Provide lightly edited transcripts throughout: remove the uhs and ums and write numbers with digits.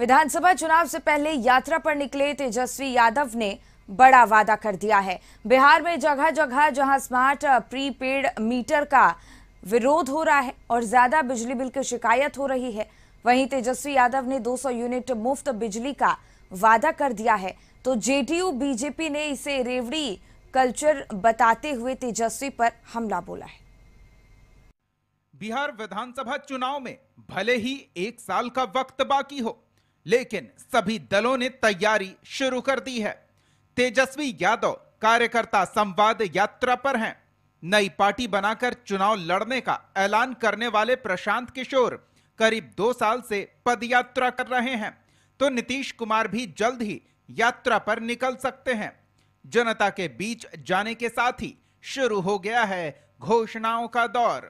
विधानसभा चुनाव से पहले यात्रा पर निकले तेजस्वी यादव ने बड़ा वादा कर दिया है। बिहार में जगह जगह जहां स्मार्ट प्रीपेड मीटर का विरोध हो रहा है और ज्यादा बिजली बिल की शिकायत हो रही है, वहीं तेजस्वी यादव ने 200 यूनिट मुफ्त बिजली का वादा कर दिया है। तो जेडीयू बीजेपी ने इसे रेवड़ी कल्चर बताते हुए तेजस्वी पर हमला बोला है। बिहार विधानसभा चुनाव में भले ही 1 साल का वक्त बाकी हो, लेकिन सभी दलों ने तैयारी शुरू कर दी है। तेजस्वी यादव कार्यकर्ता संवाद यात्रा पर हैं। नई पार्टी बनाकर चुनाव लड़ने का ऐलान करने वाले प्रशांत किशोर करीब 2 साल से पदयात्रा कर रहे हैं, तो नीतीश कुमार भी जल्द ही यात्रा पर निकल सकते हैं। जनता के बीच जाने के साथ ही शुरू हो गया है घोषणाओं का दौर।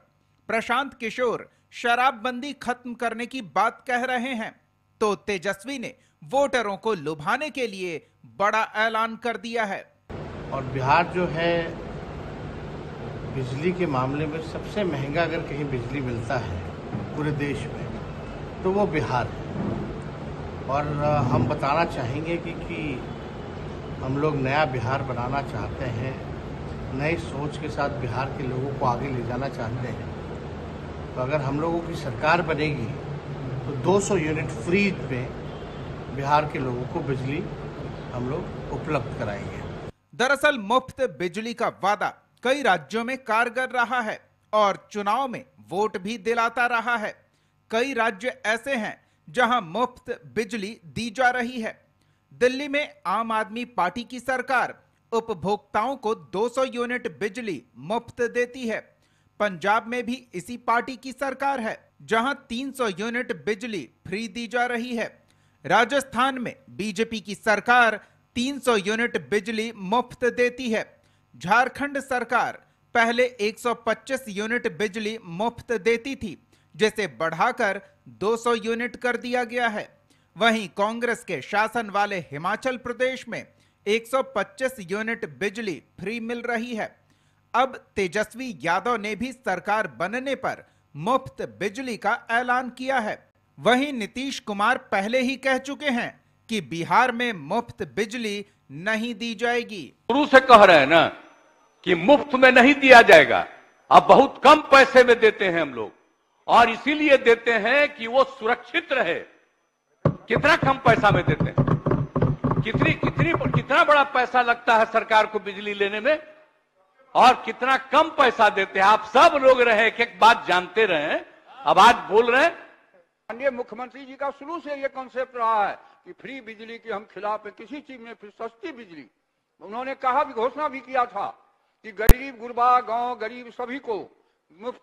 प्रशांत किशोर शराबबंदी खत्म करने की बात कह रहे हैं, तो तेजस्वी ने वोटरों को लुभाने के लिए बड़ा ऐलान कर दिया है। और बिहार जो है बिजली के मामले में सबसे महंगा अगर कहीं बिजली मिलता है पूरे देश में तो वो बिहार है। और हम बताना चाहेंगे कि हम लोग नया बिहार बनाना चाहते हैं, नई सोच के साथ बिहार के लोगों को आगे ले जाना चाहते हैं। तो अगर हम लोगों की सरकार बनेगी तो 200 यूनिट फ्री में बिहार के लोगों को बिजली हम लोग उपलब्ध कराएंगे। दरअसल मुफ्त बिजली का वादा कई राज्यों में कारगर रहा है और चुनाव में वोट भी दिलाता रहा है। कई राज्य ऐसे हैं जहां मुफ्त बिजली दी जा रही है। दिल्ली में आम आदमी पार्टी की सरकार उपभोक्ताओं को 200 यूनिट बिजली मुफ्त देती है। पंजाब में भी इसी पार्टी की सरकार है, जहां 300 यूनिट बिजली फ्री दी जा रही है। राजस्थान में बीजेपी की सरकार 300 यूनिट बिजली मुफ्त देती है। झारखंड सरकार पहले 125 यूनिट बिजली मुफ्त देती थी, जिसे बढ़ाकर 200 यूनिट कर दिया गया है। वहीं कांग्रेस के शासन वाले हिमाचल प्रदेश में 125 यूनिट बिजली फ्री मिल रही है। अब तेजस्वी यादव ने भी सरकार बनने पर मुफ्त बिजली का ऐलान किया है। वहीं नीतीश कुमार पहले ही कह चुके हैं कि बिहार में मुफ्त बिजली नहीं दी जाएगी। शुरू से कह रहे हैं ना कि मुफ्त में नहीं दिया जाएगा, अब बहुत कम पैसे में देते हैं हम लोग, और इसीलिए देते हैं कि वो सुरक्षित रहे। कितना कम पैसा में देते हैं, कितना बड़ा पैसा लगता है सरकार को बिजली लेने में, और कितना कम पैसा देते हैं। आप सब लोग रहे एक बात जानते रहे, अब आज बोल रहे हैं। माननीय मुख्यमंत्री जी का शुरू से ये कॉन्सेप्ट रहा है कि फ्री बिजली के हम खिलाफ है, किसी चीज में सस्ती बिजली। उन्होंने कहा भी, घोषणा भी किया था कि गरीब गुरबा गांव गरीब सभी को मुफ्त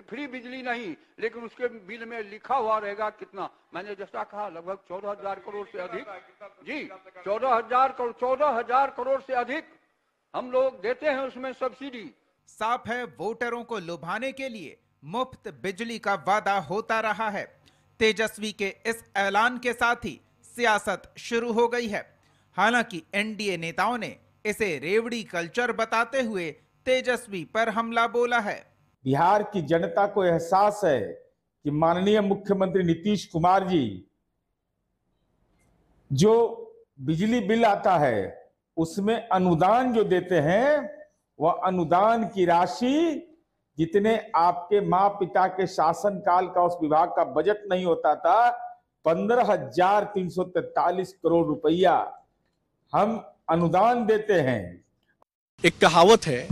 फ्री बिजली नहीं, लेकिन उसके बिल में लिखा हुआ रहेगा कितना। मैंने जैसा कहा लगभग 14,000 करोड़ से अधिक, जी 14,000 करोड़ से अधिक हम लोग देते हैं उसमें सब्सिडी। साफ है, वोटरों को लुभाने के लिए मुफ्त बिजली का वादा होता रहा है। तेजस्वी के इस ऐलान के साथ ही सियासत शुरू हो गई है। हालांकि एनडीए नेताओं ने इसे रेवड़ी कल्चर बताते हुए तेजस्वी पर हमला बोला है। बिहार की जनता को एहसास है कि माननीय मुख्यमंत्री नीतीश कुमार जी जो बिजली बिल आता है उसमें अनुदान जो देते हैं, वह अनुदान की राशि जितने आपके माँ पिता के शासनकाल का उस विभाग का बजट नहीं होता था, 15,343 करोड़ रुपया हम अनुदान देते हैं। एक कहावत है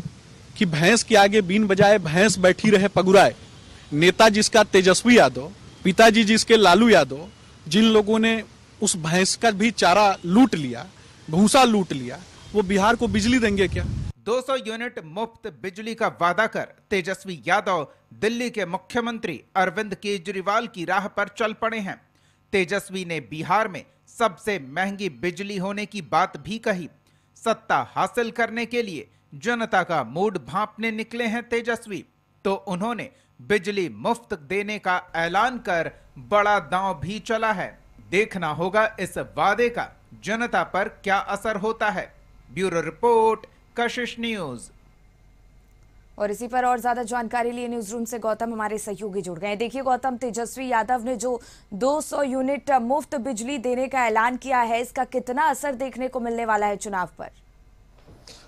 कि भैंस के आगे बीन बजाए भैंस बैठी रहे पगुराए। नेता जिसका तेजस्वी यादव, पिताजी जिसके लालू यादव, जिन लोगों ने उस भैंस का भी चारा लूट लिया, भूसा लूट लिया, वो बिहार को बिजली देंगे क्या? 200 यूनिट मुफ्त बिजली का वादा कर तेजस्वी यादव दिल्ली के मुख्यमंत्री अरविंद केजरीवाल की राह पर चल पड़े हैं। तेजस्वी ने बिहार में सबसे महंगी बिजली होने की बात भी कही। सत्ता हासिल करने के लिए जनता का मूड भांपने निकले हैं तेजस्वी, तो उन्होंने बिजली मुफ्त देने का ऐलान कर बड़ा दांव भी चला है। देखना होगा इस वादे का जनता पर क्या असर होता है। ब्यूरो रिपोर्ट, कशिश न्यूज। और इसी पर और ज्यादा जानकारी लिए न्यूज रूम से गौतम हमारे सहयोगी जुड़ गए। देखिए गौतम, तेजस्वी यादव ने जो 200 यूनिट मुफ्त बिजली देने का ऐलान किया है, इसका कितना असर देखने को मिलने वाला है चुनाव पर?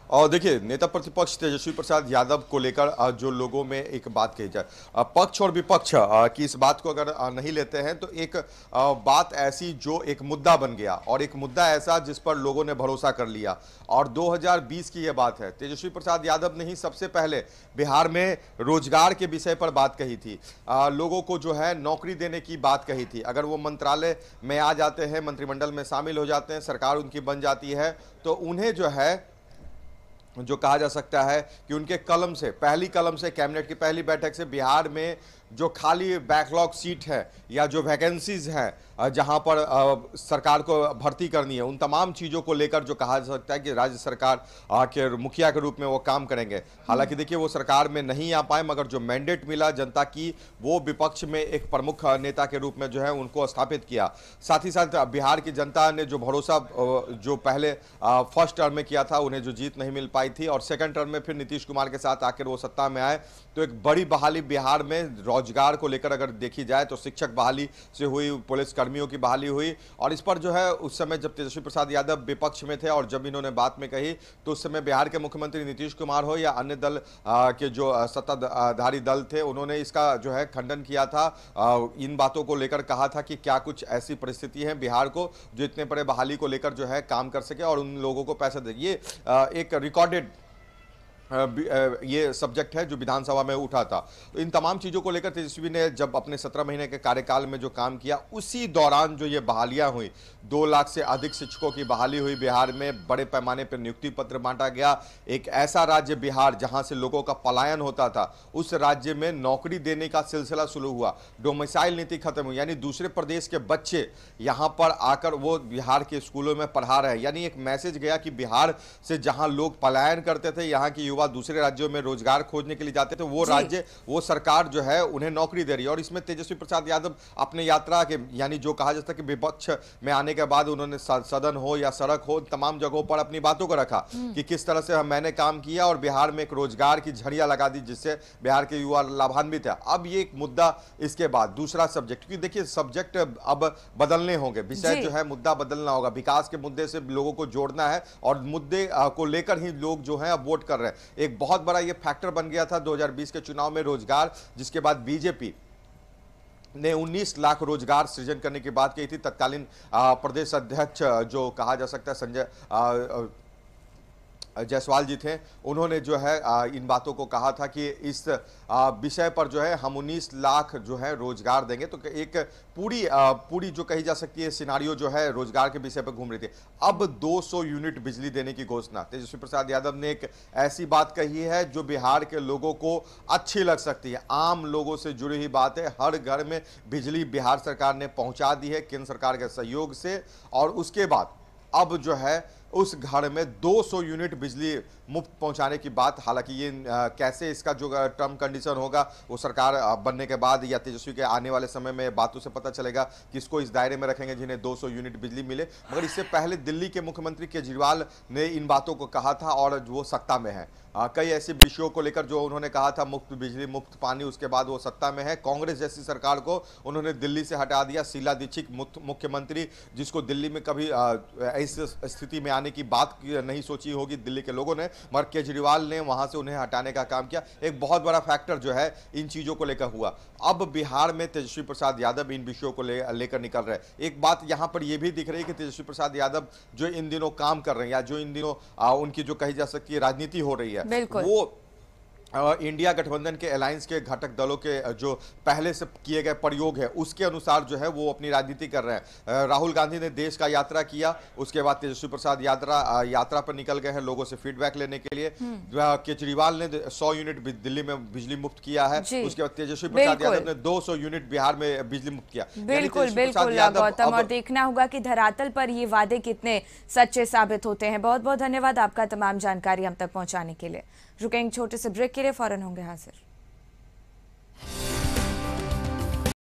और देखिए, नेता प्रतिपक्ष तेजस्वी प्रसाद यादव को लेकर जो लोगों में एक बात कही जाए, पक्ष और विपक्ष की इस बात को अगर नहीं लेते हैं तो एक बात ऐसी जो एक मुद्दा बन गया, और एक मुद्दा ऐसा जिस पर लोगों ने भरोसा कर लिया। और 2020 की यह बात है, तेजस्वी प्रसाद यादव ने ही सबसे पहले बिहार में रोजगार के विषय पर बात कही थी, लोगों को जो है नौकरी देने की बात कही थी। अगर वो मंत्रालय में आ जाते हैं, मंत्रिमंडल में शामिल हो जाते हैं, सरकार उनकी बन जाती है, तो उन्हें जो है जो कहा जा सकता है कि उनके कलम से, पहली कलम से, कैबिनेट की पहली बैठक से बिहार में जो खाली बैकलॉग सीट है या जो वैकेंसीज हैं जहां पर सरकार को भर्ती करनी है, उन तमाम चीज़ों को लेकर जो कहा जा सकता है कि राज्य सरकार के मुखिया के रूप में वो काम करेंगे। हालांकि देखिए, वो सरकार में नहीं आ पाए, मगर जो मैंडेट मिला जनता की, वो विपक्ष में एक प्रमुख नेता के रूप में जो है उनको स्थापित किया। साथ ही साथ बिहार की जनता ने जो भरोसा जो पहले फर्स्ट टर्म में किया था, उन्हें जो जीत नहीं मिल पाई थी, और सेकेंड टर्म में फिर नीतीश कुमार के साथ आकर वो सत्ता में आए, तो एक बड़ी बहाली बिहार में रोजगार को लेकर अगर देखी जाए तो शिक्षक बहाली से हुई, पुलिस कर्मियों की बहाली हुई। और इस पर जो है उस समय जब तेजस्वी प्रसाद यादव विपक्ष में थे और जब इन्होंने बात में कही, तो उस समय बिहार के मुख्यमंत्री नीतीश कुमार हो या अन्य दल के जो सत्ताधारी दल थे, उन्होंने इसका जो है खंडन किया था। इन बातों को लेकर कहा था कि क्या कुछ ऐसी परिस्थिति है बिहार को जो इतने बड़े बहाली को लेकर जो है काम कर सके और उन लोगों को पैसे दे। ये एक रिकॉर्डेड ये सब्जेक्ट है जो विधानसभा में उठा था। तो इन तमाम चीज़ों को लेकर तेजस्वी ने जब अपने 17 महीने के कार्यकाल में जो काम किया, उसी दौरान जो ये बहालियां हुई, 2 लाख से अधिक शिक्षकों की बहाली हुई बिहार में, बड़े पैमाने पर नियुक्ति पत्र बांटा गया। एक ऐसा राज्य बिहार जहां से लोगों का पलायन होता था, उस राज्य में नौकरी देने का सिलसिला शुरू हुआ। डोमिसाइल नीति खत्म हुई, यानी दूसरे प्रदेश के बच्चे यहां पर आकर वो बिहार के स्कूलों में पढ़ा रहे हैं। यानी एक मैसेज गया कि बिहार से जहां लोग पलायन करते थे, यहाँ के युवा दूसरे राज्यों में रोजगार खोजने के लिए जाते थे, वो राज्य, वो सरकार जो है उन्हें नौकरी दे रही है। और इसमें तेजस्वी प्रसाद यादव अपने यात्रा के, यानी जो कहा जाता है कि विपक्ष में आने के बाद उन्होंने सदन हो या सड़क हो, तमाम जगहों पर अपनी बातों को रखा कि किस तरह से मैंने काम किया और बिहार में एक रोजगार की झड़ियां लगा दी, जिससे बिहार के युवा लाभान्वित है। अब ये एक मुद्दा, इसके बाद दूसरा सब्जेक्ट, क्योंकि देखिए सब्जेक्ट अब बदलने होंगे, विषय जो है मुद्दा बदलना होगा, विकास के मुद्दे से लोगों को जोड़ना है और मुद्दे को लेकर ही लोग जो है अब वोट कर रहे हैं। एक बहुत बड़ा ये फैक्टर बन गया था 2020 के चुनाव में रोजगार, जिसके बाद बीजेपी ने 19 लाख रोजगार सृजन करने की बात कही थी। तत्कालीन प्रदेश अध्यक्ष जो कहा जा सकता है संजय जायसवाल जी थे, उन्होंने जो है इन बातों को कहा था कि इस विषय पर जो है हम 19 लाख जो है रोजगार देंगे। तो एक पूरी जो कही जा सकती है सिनारियो जो है रोजगार के विषय पर घूम रही थी। अब 200 यूनिट बिजली देने की घोषणा, तेजस्वी प्रसाद यादव ने एक ऐसी बात कही है जो बिहार के लोगों को अच्छी लग सकती है, आम लोगों से जुड़ी हुई बात है। हर घर में बिजली बिहार सरकार ने पहुंचा दी है केंद्र सरकार के सहयोग से, और उसके बाद अब जो है उस घर में 200 यूनिट बिजली मुफ्त पहुंचाने की बात। हालांकि ये कैसे इसका जो टर्म कंडीशन होगा वो सरकार बनने के बाद या तेजस्वी के आने वाले समय में बातों से पता चलेगा, किसको इस दायरे में रखेंगे जिन्हें 200 यूनिट बिजली मिले। मगर इससे पहले दिल्ली के मुख्यमंत्री केजरीवाल ने इन बातों को कहा था और वो सत्ता में है। कई ऐसे विषयों को लेकर जो उन्होंने कहा था, मुफ्त बिजली मुफ्त पानी, उसके बाद वो सत्ता में है। कांग्रेस जैसी सरकार को उन्होंने दिल्ली से हटा दिया। शीला दीक्षित मुख्यमंत्री, जिसको दिल्ली में कभी इस स्थिति में आने की बात नहीं सोची होगी दिल्ली के लोगों ने, मगर केजरीवाल ने वहां से उन्हें हटाने का काम किया। एक बहुत बड़ा फैक्टर जो है इन चीजों को लेकर हुआ। अब बिहार में तेजस्वी प्रसाद यादव इन विषयों को लेकर निकल रहे हैं। एक बात यहां पर यह भी दिख रही है कि तेजस्वी प्रसाद यादव जो इन दिनों काम कर रहे हैं या जो इन दिनों उनकी जो कही जा सकती है राजनीति हो रही है, वो इंडिया गठबंधन के अलायंस के घटक दलों के जो पहले से किए गए प्रयोग है उसके अनुसार जो है वो अपनी राजनीति कर रहे हैं। राहुल गांधी ने देश का यात्रा किया, उसके बाद तेजस्वी प्रसाद यात्रा पर निकल गए हैं लोगों से फीडबैक लेने के लिए। केजरीवाल ने 100 यूनिट दिल्ली में बिजली मुफ्त किया है, उसके बाद तेजस्वी प्रसाद यादव ने 200 यूनिट बिहार में बिजली मुफ्त किया। बिल्कुल बिल्कुल गौतम, और देखना होगा कि धरातल पर ये वादे कितने सच्चे साबित होते हैं। बहुत बहुत धन्यवाद आपका तमाम जानकारी हम तक पहुंचाने के लिए। रुकेंगे छोटे से ब्रेक के लिए, फौरन होंगे हाजिर।